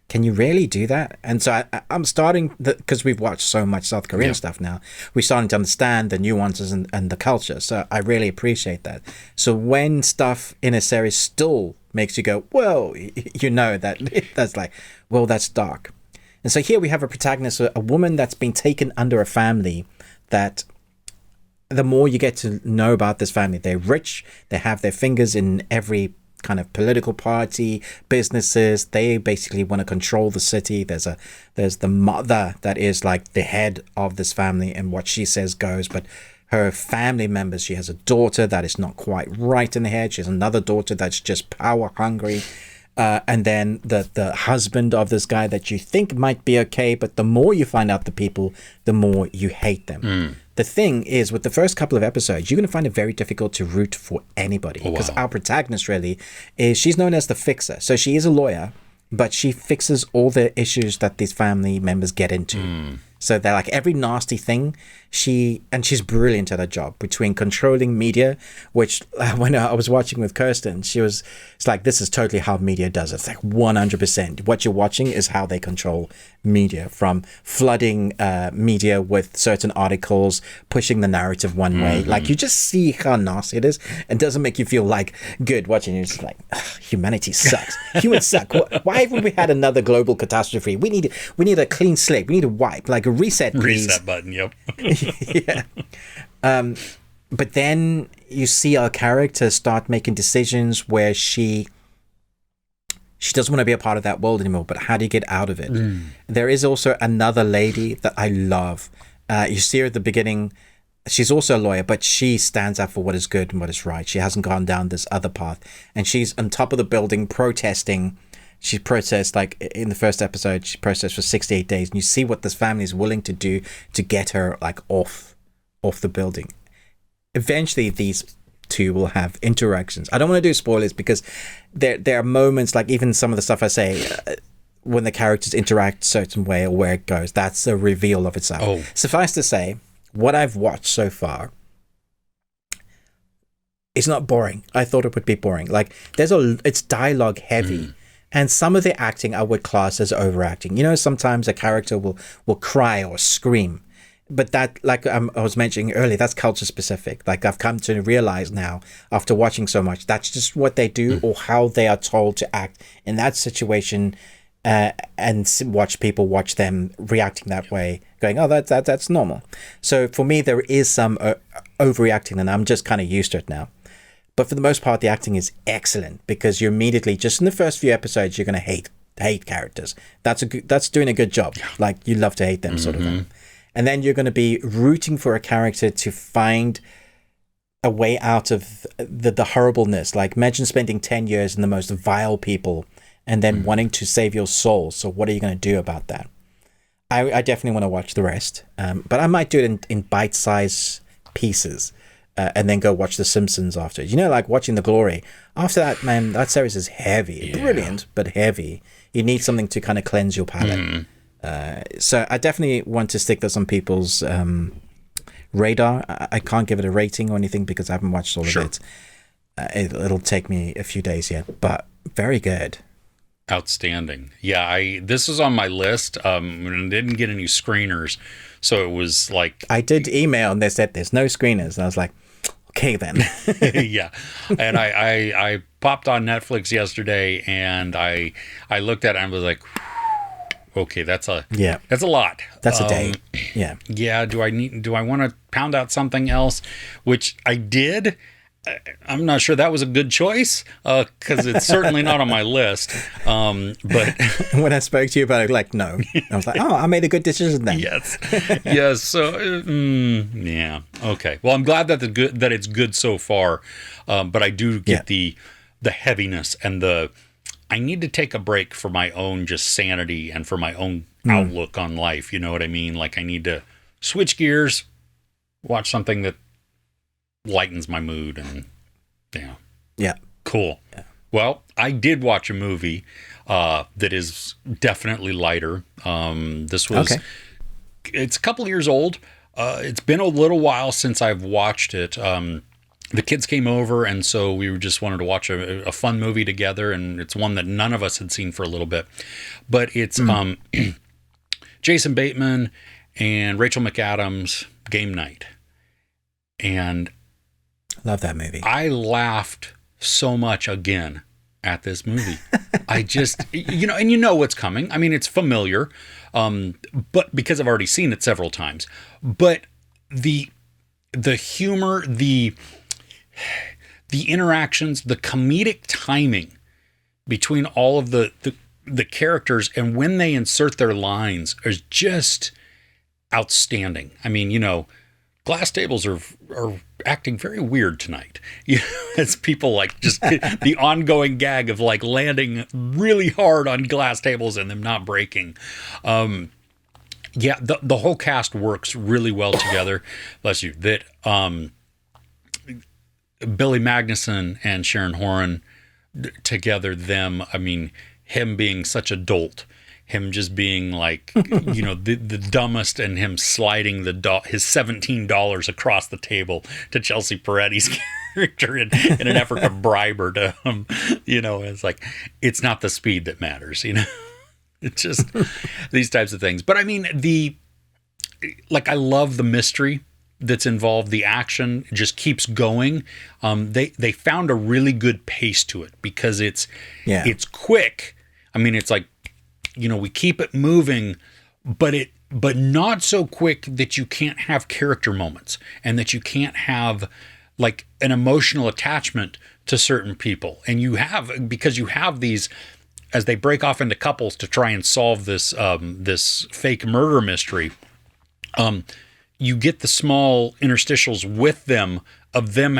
can you really do that? And so I'm starting, because we've watched so much South Korean stuff now, we're starting to understand the nuances and the culture. So I really appreciate that. So when stuff in a series still makes you go, well, that's like, well, that's dark. And so here we have a protagonist, a woman that's been taken under a family that... The more you get to know about this family, they're rich, they have their fingers in every kind of political party, businesses, they basically want to control the city. There's the mother that is like the head of this family, and what she says goes, but her family members, she has a daughter that is not quite right in the head, she has another daughter that's just power hungry, and then the husband of this guy that you think might be okay, but the more you find out the people, the more you hate them. The thing is, with the first couple of episodes, you're going to find it very difficult to root for anybody, because our protagonist really is, she's known as the fixer. So she is a lawyer, but she fixes all the issues that these family members get into. So they're like every nasty thing, she's brilliant at her job, between controlling media, which when I was watching with Kirsten, it's like, this is totally how media does it. It's like 100%. What you're watching is how they control media, from flooding media with certain articles, pushing the narrative one way. Like, you just see how nasty it is. It doesn't make you feel like good watching it. It's like, humanity sucks. Humans suck. Why haven't we had another global catastrophe? We need a clean slate. We need a wipe, like a reset, please. Reset button, yep. Yeah. But then you see our character start making decisions where she doesn't want to be a part of that world anymore, but how do you get out of it? There is also another lady that I love. You see her at the beginning. She's also a lawyer, but she stands up for what is good and what is right. She hasn't gone down this other path, and she's on top of the building protesting. She protests, like in the first episode, she protests for 68 days, and you see what this family is willing to do to get her like off the building. Eventually, these two will have interactions. I don't want to do spoilers, because there are moments, like even some of the stuff I say, when the characters interact a certain way or where it goes, that's a reveal of itself. Suffice to say, what I've watched so far, it's not boring. I thought it would be boring. Like, it's dialogue heavy. And some of the acting I would class as overacting. You know, sometimes a character will cry or scream. But that, like I was mentioning earlier, that's culture specific. Like, I've come to realize now, after watching so much, that's just what they do or how they are told to act in that situation, and watch them reacting that way, going, oh, that's normal. So for me, there is some overreacting, and I'm just kind of used to it now. But for the most part, the acting is excellent, because you're immediately, just in the first few episodes, you're going to hate characters. That's doing a good job. Like, you love to hate them, sort of thing. And then you're going to be rooting for a character to find a way out of the horribleness. Like, imagine spending 10 years in the most vile people and then wanting to save your soul. So what are you going to do about that? I definitely want to watch the rest. But I might do it in bite-sized pieces. and then go watch The Simpsons after. You know, like watching The Glory. After that, man, that series is heavy. Yeah. Brilliant, but heavy. You need something to kind of cleanse your palate. So I definitely want to stick this on people's radar. I can't give it a rating or anything because I haven't watched all of it. It'll take me a few days yet, but very good. Outstanding. Yeah, this was on my list. And didn't get any screeners, so it was like I did email and they said there's no screeners, and I was like, okay then. yeah. And I popped on Netflix yesterday, and I looked at it and was like, okay, that's a lot. That's a day. Yeah. Yeah. Do I want to pound out something else? Which I did. I'm not sure that was a good choice because it's certainly not on my list. But when I spoke to you about it, like, no, I was like, oh, I made a good decision then. Yes. Yes. So, yeah. Okay. Well, I'm glad that it's good so far. But I do get the heaviness and I need to take a break for my own just sanity and for my own outlook on life. You know what I mean? Like I need to switch gears, watch something that lightens my mood, and cool. Well, I did watch a movie that is definitely lighter. This was it's a couple years old. It's been a little while since I've watched it. The kids came over, and so we just wanted to watch a fun movie together, and it's one that none of us had seen for a little bit. But it's Jason Bateman and Rachel McAdams, Game Night. And love that movie. I laughed so much again at this movie. I just, and you know what's coming. I mean, it's familiar, but because I've already seen it several times. But the humor, the interactions, the comedic timing between all of the characters and when they insert their lines is just outstanding. I mean, glass tables are acting very weird tonight. As people like just the ongoing gag of like landing really hard on glass tables and them not breaking. The whole cast works really well together. Bless you. That Billy Magnuson and Sharon Horan together, I mean, him being such a dolt. Him just being like, the dumbest, and him sliding his $17 across the table to Chelsea Peretti's character in an effort to bribe her to it's like, it's not the speed that matters, It's just these types of things. But I mean, I love the mystery that's involved. The action just keeps going. They found a really good pace to it because it's quick. I mean, it's like, we keep it moving, but not so quick that you can't have character moments and that you can't have like an emotional attachment to certain people. And because you have these, as they break off into couples to try and solve this fake murder mystery, you get the small interstitials with them of them,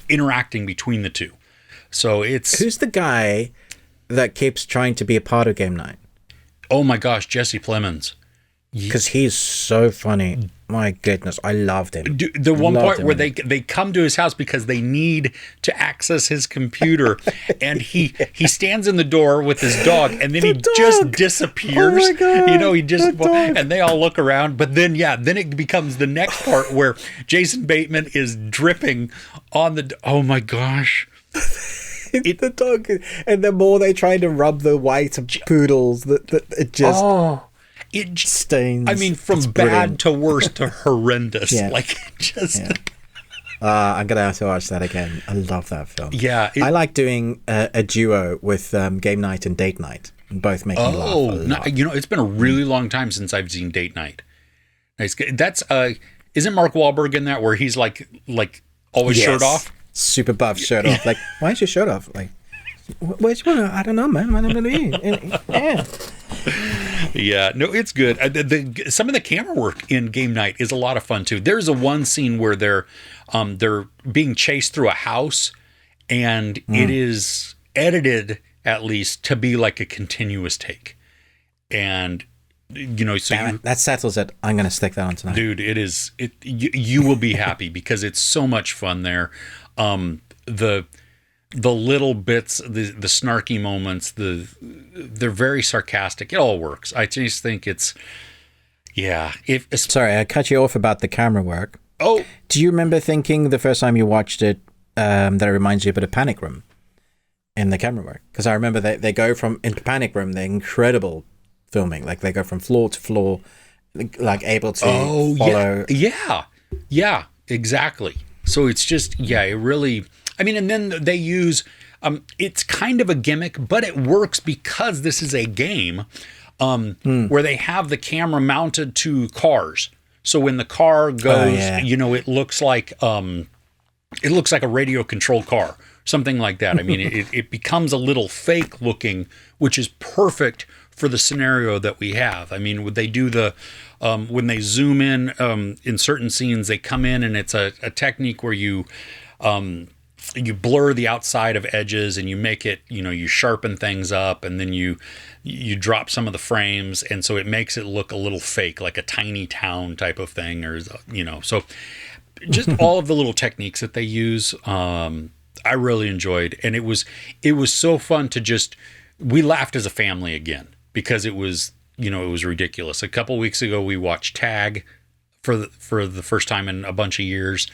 interacting between the two. So who's the guy that keeps trying to be a part of Game Night? Oh my gosh, Jesse Plemons. Because he's so funny. My goodness, I loved him. The one part where they come to his house because they need to access his computer, and he stands in the door with his dog, and then just disappears. Oh my God, he just and they all look around, but then it becomes the next part where Jason Bateman is dripping on the. Oh my gosh. The dog, and the more they try to rub the white poodles, that it just it stains. I mean, from bad to worse to horrendous. I'm gonna have to watch that again. I love that film. Yeah, I like doing a duo with Game Night and Date Night, and both make me laugh a lot. It's been a really long time since I've seen Date Night. That's isn't Mark Wahlberg in that where he's like always shirt off? Super buff, shirt off. Like, why is your shirt off? Like, which one? I don't know, man. What am I gonna be? Yeah, no, it's good. Some of the camera work in Game Night is a lot of fun too. There's one scene where they're being chased through a house, and it is edited at least to be like a continuous take, and So Damn it, that settles it. I'm going to stick that on tonight. dude, you will be happy because it's so much fun there. The little bits, the snarky moments, they're very sarcastic. It all works. I just think it's, yeah. Sorry, I cut you off about the camera work. Oh, do you remember thinking the first time you watched it that it reminds you a bit of Panic Room in the camera work? Because I remember they go from, in Panic Room, they're incredible filming. Like they go from floor to floor, like able to follow. Yeah, exactly. So it's just, it really, I mean, and then they use, it's kind of a gimmick, but it works because this is a game where they have the camera mounted to cars. So when the car goes, it looks like a radio controlled car, something like that. I mean, it becomes a little fake looking, which is perfect for the scenario that we have. I mean, would they do when they zoom in certain scenes, they come in and it's a technique where you blur the outside of edges and you make it, you sharpen things up, and then you drop some of the frames, and so it makes it look a little fake, like a tiny town type of thing, or so just all of the little techniques that they use, I really enjoyed, and it was so fun to we laughed as a family again because it was it was ridiculous. A couple weeks ago we watched Tag for the first time in a bunch of years.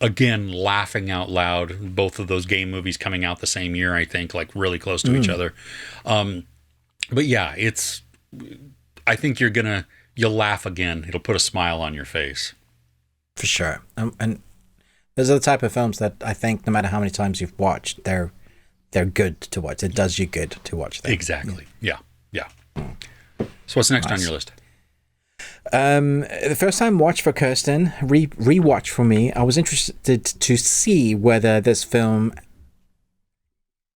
Again, laughing out loud. Both of those game movies coming out the same year, I think, like really close to each other. But yeah, I think you'll laugh again. It'll put a smile on your face. For sure. And those are the type of films that I think no matter how many times you've watched, they're good to watch. It does you good to watch them. Exactly. Yeah. So what's next on your list? The first time watch for Kirsten, rewatch for me. I was interested to see whether this film,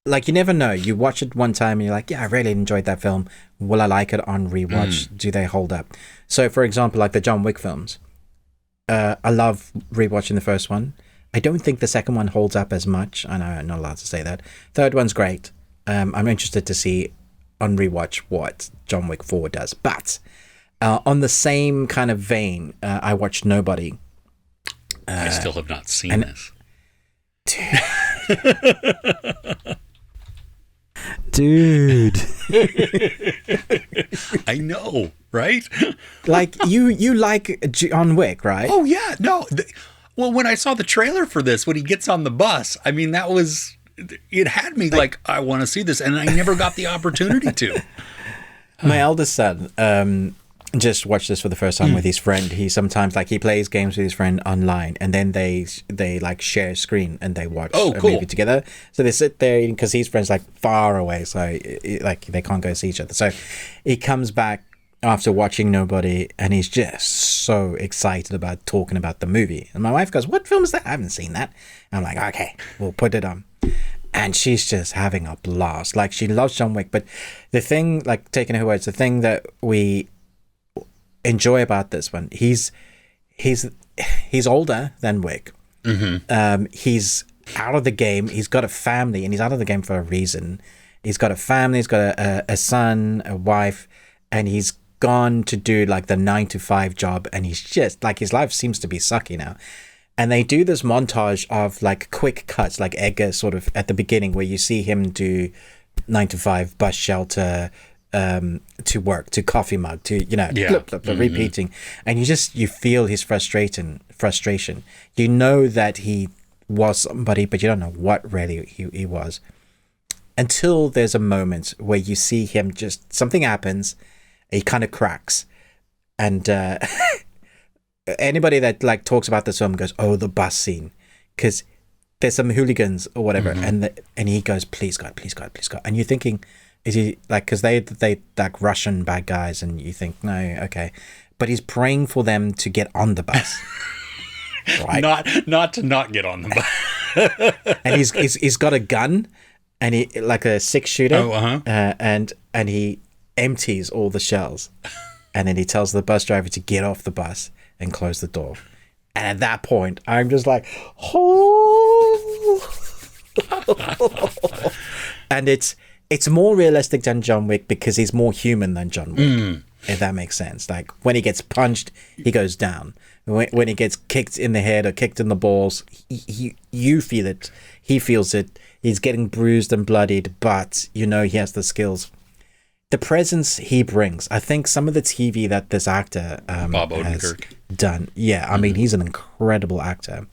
like, you never know. You watch it one time and you're like, yeah, I really enjoyed that film. Will I like it on rewatch? Do they hold up? So, for example, like the John Wick films, I love rewatching the first one. I don't think the second one holds up as much. I know I'm not allowed to say that. Third one's great. I'm interested to see on rewatch what John Wick 4 does. But on the same kind of vein, I watched Nobody. I still have not seen this. Dude. I know, right? Like, you like John Wick, right? Oh, yeah. No. Well, when I saw the trailer for this, when he gets on the bus, I mean, it had me like, I want to see this, and I never got the opportunity to. My eldest son just watched this for the first time with his friend. He sometimes, like, he plays games with his friend online, and then they like share a screen and they watch a movie together. So they sit there because his friend's like far away, so like they can't go see each other. So he comes back after watching Nobody, and he's just so excited about talking about the movie. And my wife goes, "What film is that? I haven't seen that." And I'm like, "Okay, we'll put it on." And she's just having a blast. Like, she loves John Wick, but the thing, like, taking her words, the thing that we enjoy about this one, he's older than Wick. He's out of the game. He's got a family, and he's out of the game for a reason. He's got a family. He's got a son, a wife, and he's gone to do like the 9-to-5 job, and he's just like, his life seems to be sucky now. And they do this montage of like quick cuts, like Edgar sort of at the beginning, where you see him do 9-to-5, bus shelter, to work, to coffee mug, to, repeating. And you feel his frustration. You know that he was somebody, but you don't know what really he was. Until there's a moment where you see him, just something happens, he kind of cracks. And anybody that like talks about this film goes, "Oh, the bus scene," because there's some hooligans or whatever, and he goes, "Please God, please God, please God," and you're thinking, is he like, because they like Russian bad guys, and you think, no, okay, but he's praying for them to get on the bus, right? Not to not get on the bus. And he's got a gun, and he like a 6-shooter, and he empties all the shells, and then he tells the bus driver to get off the bus and close the door. And at that point, I'm just like, oh. And it's more realistic than John Wick because he's more human than John Wick. if that makes sense. Like when he gets punched, he goes down. When he gets kicked in the head or kicked in the balls, you feel it. He feels it. He's getting bruised and bloodied, but you know he has the skills. The presence he brings. I think some of the TV that this actor Bob has Odenkirk. done. Yeah, I mean, he's an incredible actor.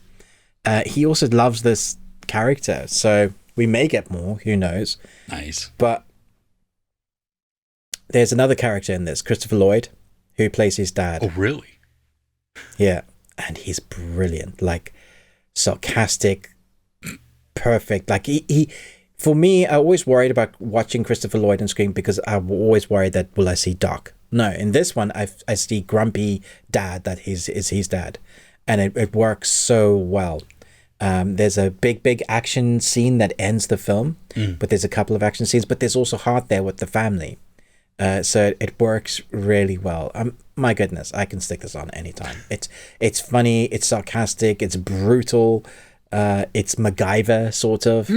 He also loves this character, so we may get more. Who knows? Nice. But there's another character in this, Christopher Lloyd, who plays his dad. Oh, really? Yeah, and he's brilliant. Like, sarcastic, perfect. Like, he for me, I always worried about watching Christopher Lloyd on screen because I'm always worried that, will I see Doc? No, in this one, I see grumpy dad that is his dad. And it works so well. There's a big action scene that ends the film, but there's a couple of action scenes, but there's also heart there with the family. So it works really well. My goodness, I can stick this on anytime. It's funny, it's sarcastic, it's brutal, it's MacGyver sort of.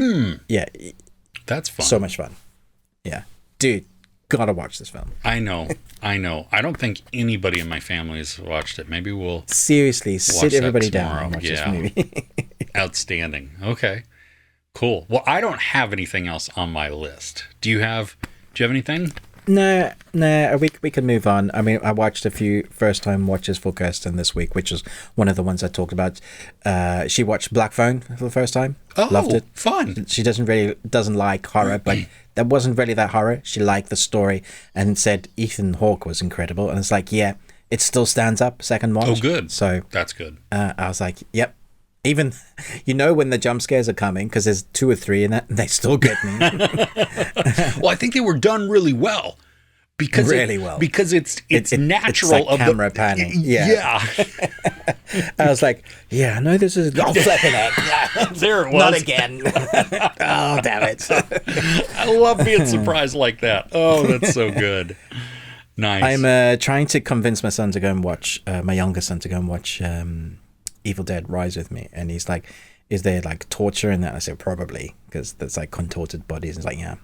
Yeah, that's fun. So much fun. Yeah, dude, gotta watch this film. I know. I don't think anybody in my family has watched it. Maybe we'll seriously sit everybody down and watch this movie. Outstanding. Okay, cool. Well, I don't have anything else on my list. Do you have anything? No, we can move on. I mean, I watched a few first-time watches for Kirsten this week, which is one of the ones I talked about. She watched Black Phone for the first time. Oh, loved it. Fun. She doesn't like horror, but that wasn't really that horror. She liked the story and said Ethan Hawke was incredible. And it's like, yeah, it still stands up second watch. Oh, good. So that's good. I was like, yep. Even, when the jump scares are coming, because there's 2 or 3 in that, they still get me. Well, I think they were done really well. Because it's natural. It's like camera panning. Yeah. I was like, yeah, I know this is... Oh, flipping it. Yeah. There it was. Not again. Oh, damn it. I love being surprised like that. Oh, that's so good. Nice. I'm trying to convince my son to go and watch, my younger son to go and watch Evil Dead Rise with me. And he's like, is there like torture in that? I said, probably, because there's like contorted bodies. And he's like, yeah.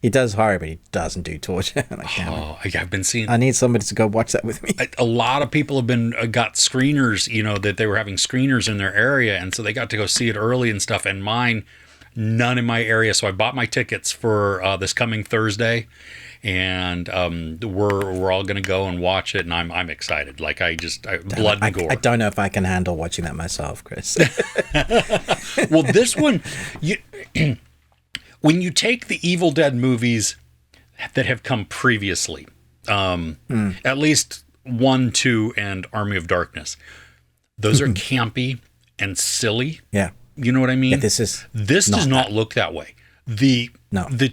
He does horror, but he doesn't do torture. Like, I've been seeing... I need somebody to go watch that with me. A lot of people have been got screeners, that they were having screeners in their area, and so they got to go see it early and stuff. And mine, none in my area. So I bought my tickets for this coming Thursday, and we're all going to go and watch it. And I'm excited. Like blood and gore. I don't know if I can handle watching that myself, Chris. Well, this one, when you take the Evil Dead movies that have come previously, at least 1, 2, and Army of Darkness, those are campy and silly. Yeah. You know what I mean? Yeah, this does not look that way. The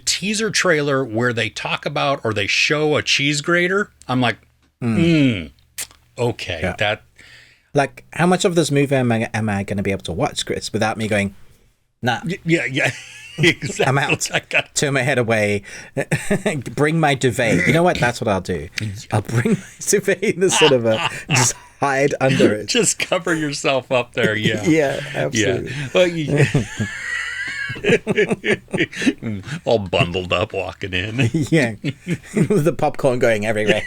teaser trailer where they talk about or they show a cheese grater, I'm like, okay, yeah. that. Like, how much of this movie am I going to be able to watch, Chris, without me going, nah. Yeah. Exactly. I'm out. Turn my head away. Bring my duvet. You know what? That's what I'll do. I'll bring my duvet in the cinema. Just hide under it. Just cover yourself up there. Yeah. Yeah, absolutely. Yeah. Well, all bundled up walking in. Yeah. With the popcorn going everywhere.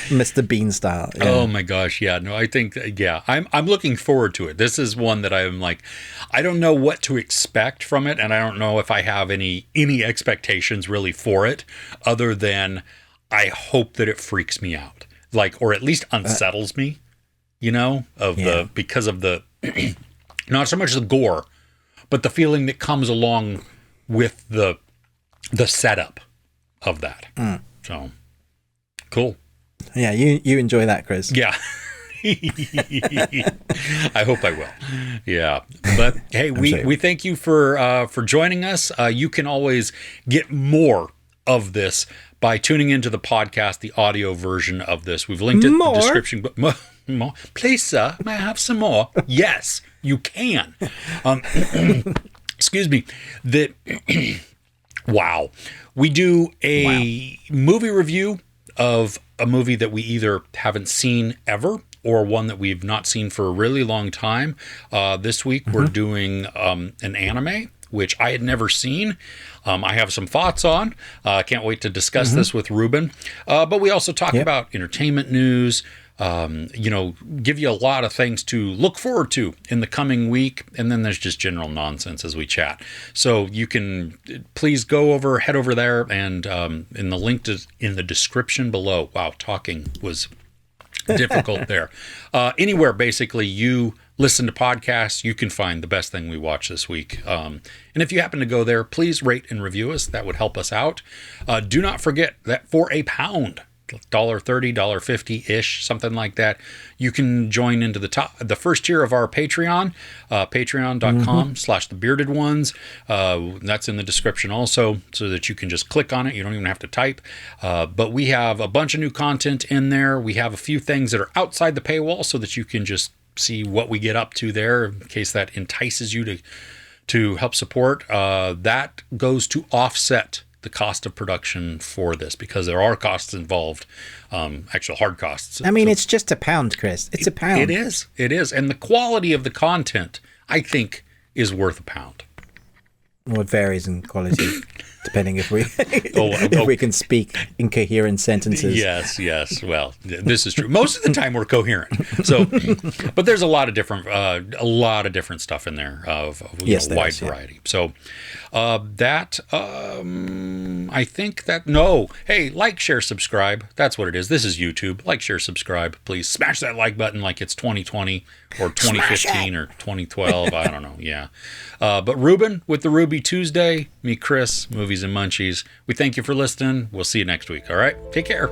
Mr. Bean style. Yeah. Oh my gosh. Yeah. No, I think, I'm looking forward to it. This is one that I'm like, I don't know what to expect from it. And I don't know if I have any expectations really for it other than I hope that it freaks me out. Like, or at least unsettles me, because of the, not so much the gore, but the feeling that comes along with the setup of that. So, cool. Yeah, you enjoy that, Chris. Yeah. I hope I will. Yeah. But hey, we thank you for joining us. You can always get more of this by tuning into the podcast, the audio version of this. We've linked it in the description. But more. Please, sir, may I have some more? Yes, you can. Excuse me. Wow. We do a movie review of a movie that we either haven't seen ever or one that we've not seen for a really long time. This week we're doing an anime which I had never seen. I have some thoughts on. Can't wait to discuss this with Ruben. But we also talk about entertainment news, give you a lot of things to look forward to in the coming week. And then there's just general nonsense as we chat. So you can please head over there, and in the link in the description below. Wow, talking was difficult there. Anywhere basically you listen to podcasts, you can find the best thing we watched this week. And if you happen to go there, please rate and review us. That would help us out. Do not forget that for a pound, $1.30, $1.50-ish, something like that, you can join into the first tier of our Patreon, patreon.com/thebeardedones. That's in the description also, so that you can just click on it. You don't even have to type. But we have a bunch of new content in there. We have a few things that are outside the paywall so that you can just see what we get up to there, in case that entices you to help support. That goes to offset the cost of production for this, because there are costs involved, actual hard costs. I mean, it's just a pound, Chris. It's a pound. It is. And the quality of the content, I think, is worth a pound. Well, it varies in quality, depending if we can speak incoherent sentences. Yes. Well, this is true. Most of the time, we're coherent. So, but there's a lot of different stuff in there of wide variety. So, I think that hey, like, share, subscribe. That's what it is. This is YouTube. Like, share, subscribe. Please smash that like button like it's 2020 or 2015 or 2012. I don't know. Yeah. But Ruben with the Ruby Tuesday, me, Chris, Movies and Munchies. We thank you for listening. We'll see you next week. All right. Take care.